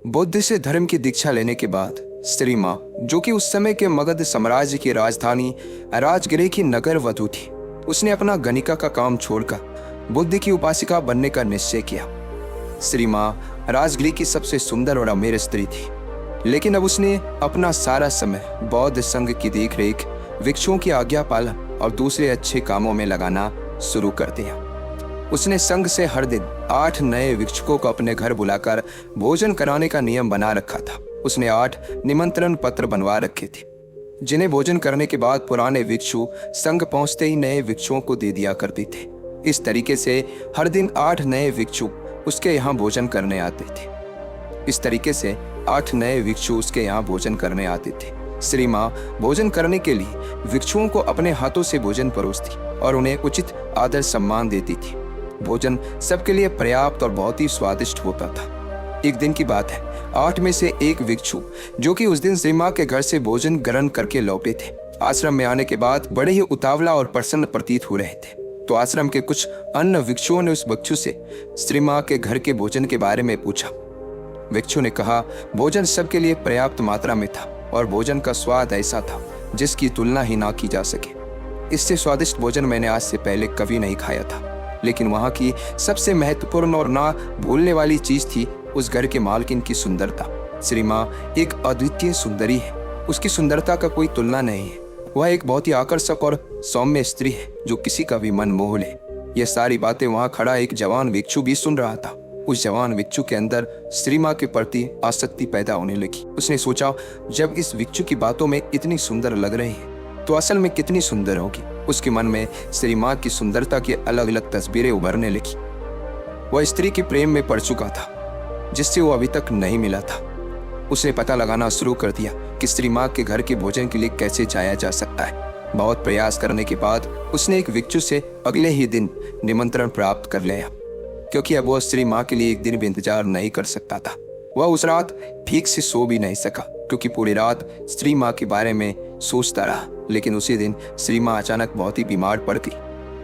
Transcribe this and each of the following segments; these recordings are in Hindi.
बुद्ध से धर्म की दीक्षा लेने के बाद स्त्री माँ, जो कि उस समय के मगध साम्राज्य की राजधानी राजगिरी की नगर वधू थी, उसने अपना गणिका का काम छोड़कर बुद्ध की उपासिका बनने का निश्चय किया। स्त्री माँ राजगिरी की सबसे सुंदर और अमीर स्त्री थी, लेकिन अब उसने अपना सारा समय बौद्ध संघ की देखरेख, भिक्षुओं की आज्ञा पालन और दूसरे अच्छे कामों में लगाना शुरू कर दिया। उसने संघ से हर दिन 8 नए भिक्षुकों को अपने घर बुलाकर भोजन कराने का नियम बना रखा था। उसने 8 निमंत्रण पत्र बनवा रखे थे, जिन्हें भोजन करने के बाद पुराने भिक्षु संघ पहुंचते ही नए भिक्षुओं को दे दिया करते थे। इस तरीके से हर दिन 8 नए भिक्षु उसके यहाँ भोजन करने आते थे। श्री माँ भोजन करने के लिए भिक्षुओं को अपने हाथों से भोजन परोसती और उन्हें उचित आदर सम्मान देती थी। भोजन सबके लिए पर्याप्त और बहुत ही स्वादिष्ट होता था। एक दिन की बात है, 8 में से एक भिक्षु, जो कि उस दिन श्री माँ के घर से भोजन ग्रहण करके लौटे थे, आश्रम में आने के बाद बड़े ही उतावला और प्रसन्न प्रतीत हो रहे थे। तो आश्रम के कुछ अन्य भिक्षुओं ने उस भिक्षु से श्री माँ के घर के भोजन के बारे में पूछा। भिक्षु ने कहा, भोजन सबके लिए पर्याप्त मात्रा में था और भोजन का स्वाद ऐसा था जिसकी तुलना ही ना की जा सके। इससे स्वादिष्ट भोजन मैंने आज से पहले कभी नहीं खाया था। लेकिन वहाँ की सबसे महत्वपूर्ण और ना भूलने वाली चीज थी उस घर के मालकिन की सुंदरता। श्री माँ एक अद्वितीय सुंदरी है, उसकी सुंदरता का कोई तुलना नहीं है। वह एक बहुत ही आकर्षक और सौम्य स्त्री है जो किसी का भी मन मोह ले। यह सारी बातें वहाँ खड़ा एक जवान भिक्षु भी सुन रहा था। उस जवान भिक्षु के अंदर श्री माँ के प्रति आसक्ति पैदा होने लगी। उसने सोचा, जब इस भिक्षु की बातों में इतनी सुंदर लग रही है तो असल में कितनी सुंदर होगी। उसके मन में श्री माँ की सुंदरता की अलग अलग तस्वीरें उभरने लगी। वह स्त्री के प्रेम में पड़ चुका था जिससे वो अभी तक नहीं मिला था। उसने पता लगाना शुरू कर दिया कि श्री माँ के घर के भोजन के लिए कैसे जाया जा सकता है। बहुत प्रयास करने के बाद उसने एक भिक्षु से अगले ही दिन निमंत्रण प्राप्त कर लिया, क्योंकि अब वह श्री माँ के लिए एक दिन भी इंतजार नहीं कर सकता था। वह उस रात ठीक से सो भी नहीं सका, क्योंकि पूरी रात श्री माँ के बारे में सोचता रहा। लेकिन उसी दिन श्री माँ अचानक बहुत ही बीमार पड़ गई।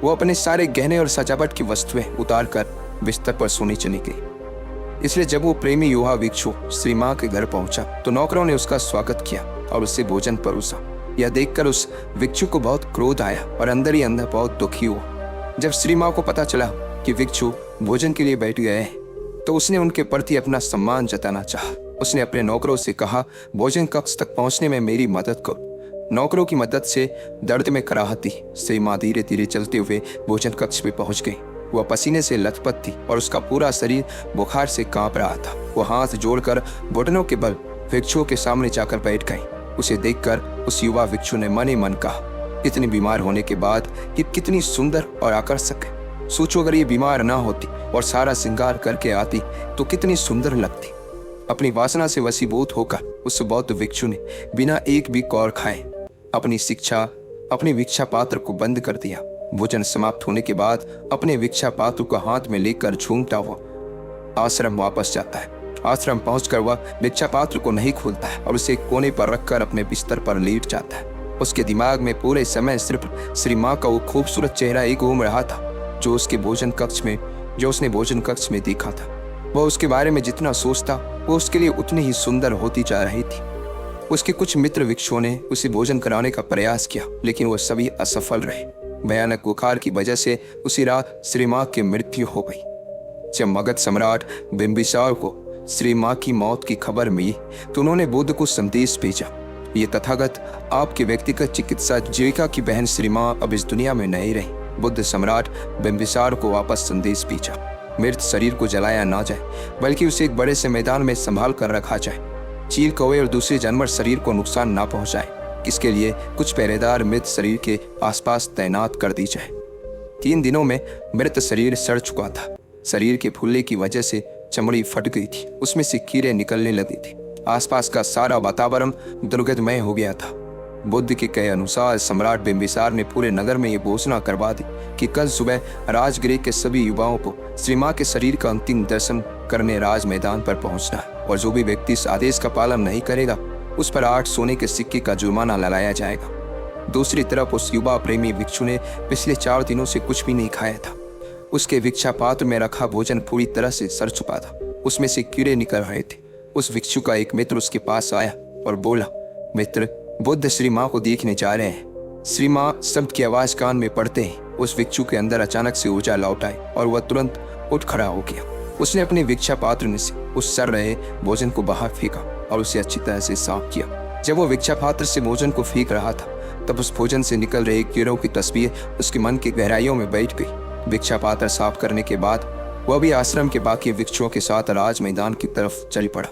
वो अपने सारे गहने और सजावट की वस्तुएं उतार कर बिस्तर पर सोने चली गई। इसलिए जब वो प्रेमी युवा भिक्षु श्री माँ के घर पहुंचा तो नौकरों ने उसका स्वागत किया और उससे भोजन परोसा। यह देखकर उस भिक्षु को बहुत क्रोध आया और अंदर ही अंदर बहुत दुखी हुआ। जब श्री माँ को पता चला कि भिक्षु भोजन के लिए बैठ गए हैं तो उसने उनके प्रति अपना सम्मान जताना चाहा। उसने अपने नौकरों से कहा, भोजन कक्ष तक पहुंचने में मेरी मदद करो। नौकरों की मदद से दर्द में कराहती श्री माँ धीरे धीरे चलते हुए भोजन कक्ष में पहुंच गई। वह पसीने से लथपथ थी और उसका पूरा शरीर बुखार से कांप रहा था। वह हाथ जोड़कर घुटनों के बल भिक्षुओं के सामने जाकर बैठ गई। उसे देखकर उस युवा भिक्षु ने मन ही मन कहा, इतनी बीमार होने के बाद ये कितनी सुंदर और आकर्षक है। सोचो, अगर ये बीमार ना होती और सारा श्रृंगार करके आती तो कितनी सुंदर लगती। अपनी वासना से वशीभूत होकर उस बौद्ध भिक्षु ने बिना एक भी कौर खाए अपनी भिक्षा पात्र को बंद कर दिया। भोजन समाप्त होने के बाद अपने भिक्षा पात्र को हाथ में लेकर झूमता हुआ आश्रम वापस जाता है। आश्रम पहुंचकर वह भिक्षा पात्र को नहीं खोलता है और उसे कोने पर रखकर अपने बिस्तर पर लेट जाता है। उसके दिमाग में पूरे समय सिर्फ श्री माँ का वो खूबसूरत चेहरा ही घूम रहा था जो उसने भोजन कक्ष में देखा था। वह उसके बारे में जितना सोचता वो उसके लिए उतनी ही सुंदर होती जा रही थी। उसके कुछ मित्र भिक्षुओं ने उसे भोजन कराने का प्रयास किया, लेकिन वह सभी असफल रहे। भयानक बुखार की वजह से उसी रात श्री माँ की मृत्यु हो गई। जब मगध सम्राट बिंबिसार को श्री माँ की मौत की खबर मिली तो उन्होंने बुद्ध को संदेश भेजा, ये तथागत आपके व्यक्तिगत चिकित्सा जीविका की बहन श्री माँ अब इस दुनिया में नहीं रही। बुद्ध सम्राट बिंबिसार को वापस संदेश भेजा, मृत शरीर को जलाया ना जाए बल्कि उसे एक बड़े से मैदान में संभाल कर रखा जाए। चील, कौवे और दूसरे जानवर शरीर को नुकसान ना पहुंचाए। इसके लिए कुछ पहरेदार मृत शरीर के आसपास तैनात कर दी जाए। 3 दिनों में मृत शरीर सड़ चुका था। शरीर के फूलने की वजह से चमड़ी फट गई थी, उसमें से कीड़े निकलने लगे थे। आसपास का सारा वातावरण दुर्गंधमय हो गया था। बुद्ध के कहे अनुसार सम्राट बिंबिसार ने पूरे नगर में यह घोषणा करवा दी कि कल सुबह राजगृह के सभी युवाओं को श्री माँ के शरीर का अंतिम दर्शन करने राज मैदान पर पहुंचना है और जो भी व्यक्ति इस आदेश का पालन नहीं करेगा उस पर 8 सोने के सिक्के का जुर्माना लगाया जाएगा। दूसरी तरफ उस युवा प्रेमी भिक्षु ने पिछले 4 दिनों से कुछ भी नहीं खाया था। उसके भिक्षा पात्र में रखा भोजन पूरी तरह से सड़ चुका था, उसमें से कीड़े निकल रहे थे। उस भिक्षु का एक मित्र उसके पास आया और बोला, मित्र, बुद्ध श्री माँ को देखने जा रहे हैं। श्री माँ शब्द की आवाज कान में पड़ते ही उस भिक्षु के अंदर अचानक से ऊर्जा लौट आई और वह तुरंत उठ खड़ा हो गया। उसने अपने भिक्षा पात्र में से उस सड़ रहे भोजन को बाहर फेंका और उसे अच्छी तरह से साफ किया। जब वो भिक्षा पात्र से भोजन को फेंक रहा था तब उस भोजन से निकल रहे कीड़ों की तस्वीर उसके मन की गहराइयों में बैठ गई। भिक्षा पात्र साफ करने के बाद वह भी आश्रम के बाकी भिक्षुओं के साथ राज मैदान की तरफ चल पड़ा।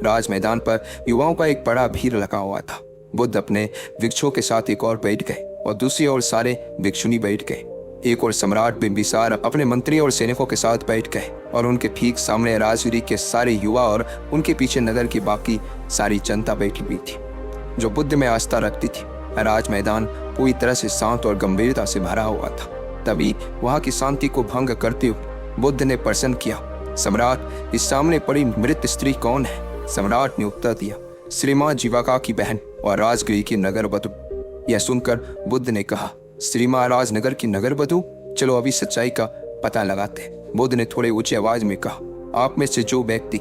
राज मैदान पर युवाओं का एक बड़ा भीड़ लगा हुआ था। बुद्ध अपने भिक्षुओं के साथ एक और बैठ गए और दूसरी ओर सारे भिक्षुनी बैठ गए। एक और सम्राट बिंबिसार अपने मंत्री और सैनिकों के साथ बैठ गए और उनके ठीक सामने राजवीरी के सारे युवा और उनके पीछे नगर की बाकी सारी जनता बैठी हुई थी जो बुद्ध में आस्था रखती थी। राज मैदान पूरी तरह से शांत और गंभीरता से भरा हुआ था। तभी वहां की शांति को भंग करते हुए बुद्ध ने प्रश्न किया, सम्राट, इस सामने पड़ी मृत स्त्री कौन है? सम्राट ने उत्तर दिया, श्री माँ जीवाका की बहन और राजगृह की नगर वधु। यह सुनकर बुद्ध ने कहा, श्री माँ राजनगर की नगर वधु, चलो अभी सच्चाई का पता लगाते हैं। बुद्ध ने थोड़े ऊंची आवाज में कहा, आप में से जो व्यक्ति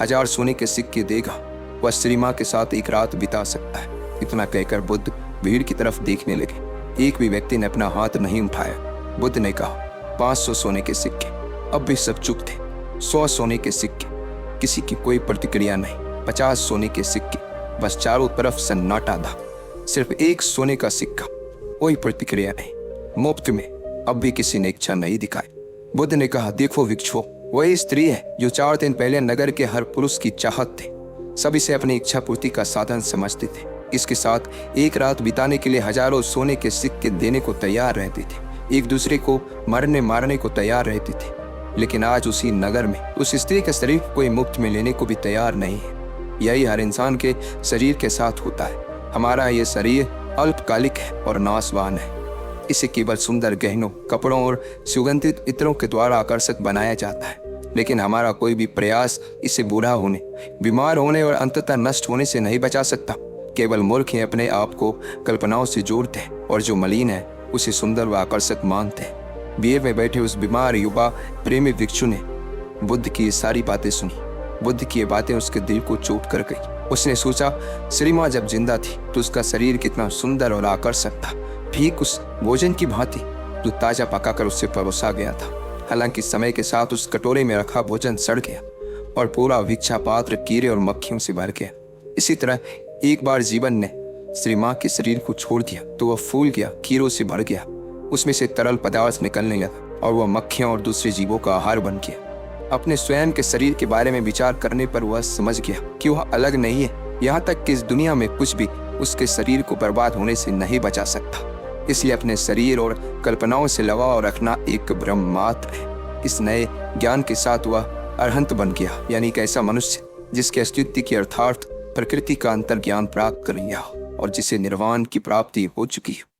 1000 सोने के सिक्के देगा वह श्री माँ के साथ एक रात बिता सकता है। इतना कहकर बुद्ध भीड़ की तरफ देखने लगे। एक भी व्यक्ति ने अपना हाथ नहीं उठाया। बुद्ध ने कहा, 500 सोने के सिक्के। अब भी सब चुप थे। 100 सोने के सिक्के, किसी की कोई प्रतिक्रिया नहीं। 50 सोने के सिक्के, बस चारों तरफ सन्नाटा था। सिर्फ एक सोने का सिक्का, कोई प्रतिक्रिया नहीं। मुफ्त में अब भी किसी ने इच्छा नहीं दिखाई। बुद्ध ने कहा, देखो भिक्षुओं, वही स्त्री है जो 4 दिन पहले नगर के हर पुरुष की चाहत थी। सब इसे अपनी इच्छा पूर्ति का साधन समझते थे। इसके साथ एक रात बिताने के लिए हजारों सोने के सिक्के देने को तैयार रहते थे। एक दूसरे को मरने मारने को तैयार रहते थे। लेकिन आज उसी नगर में उस स्त्री का शरीर कोई मुफ्त में लेने को भी तैयार नहीं है। यही हर इंसान के शरीर के साथ होता है। हमारा ये शरीर अल्पकालिक है और नाशवान है। इसे केवल सुंदर गहनों, कपड़ों और सुगंधित इत्रों के द्वारा आकर्षक बनाया जाता है। लेकिन हमारा कोई भी प्रयास इसे बूढ़ा होने, बीमार होने और अंततः नष्ट होने से नहीं बचा सकता। केवल मूर्ख ही अपने आप को कल्पनाओं से जोड़ते हैं और जो मलिन है उसे सुंदर व आकर्षक मानते हैं। भीड़ में बैठे उस बीमार युवा प्रेमी भिक्षु ने बुद्ध की ये सारी बातें सुनी। बुद्ध की ये बातें उसके दिल को चोट कर गई। उसने सोचा, श्री माँ जब जिंदा थी तो उसका शरीर कितना सुंदर और आकर्षक था, ठीक उस भोजन की भांति जो ताजा पकाकर उससे परोसा गया था। हालांकि समय के साथ उस कटोरे में रखा भोजन सड़ गया और पूरा भिक्षा पात्र कीड़े और मक्खियों से भर गया। इसी तरह एक बार जीवन ने श्री माँ के शरीर को छोड़ दिया तो वह फूल गया, कीड़ों से भर गया। उसमें से तरल पदार्थ निकलने लगा और वह मक्खियों और दूसरे जीवों का आहार बन गया। अपने स्वयं के शरीर के बारे में विचार करने पर वह समझ गया कि वह अलग नहीं है। यहाँ तक कि इस दुनिया में कुछ भी उसके शरीर को बर्बाद होने से नहीं बचा सकता। इसलिए अपने शरीर और कल्पनाओं से लगाव रखना एक भ्रम मात्र है। इस नए ज्ञान के साथ वह अरहंत बन गया, यानी एक ऐसा मनुष्य जिसके अस्तित्व की अर्थार्थ प्रकृति का अंतर ज्ञान प्राप्त कर लिया और जिसे निर्वाण की प्राप्ति हो चुकी है।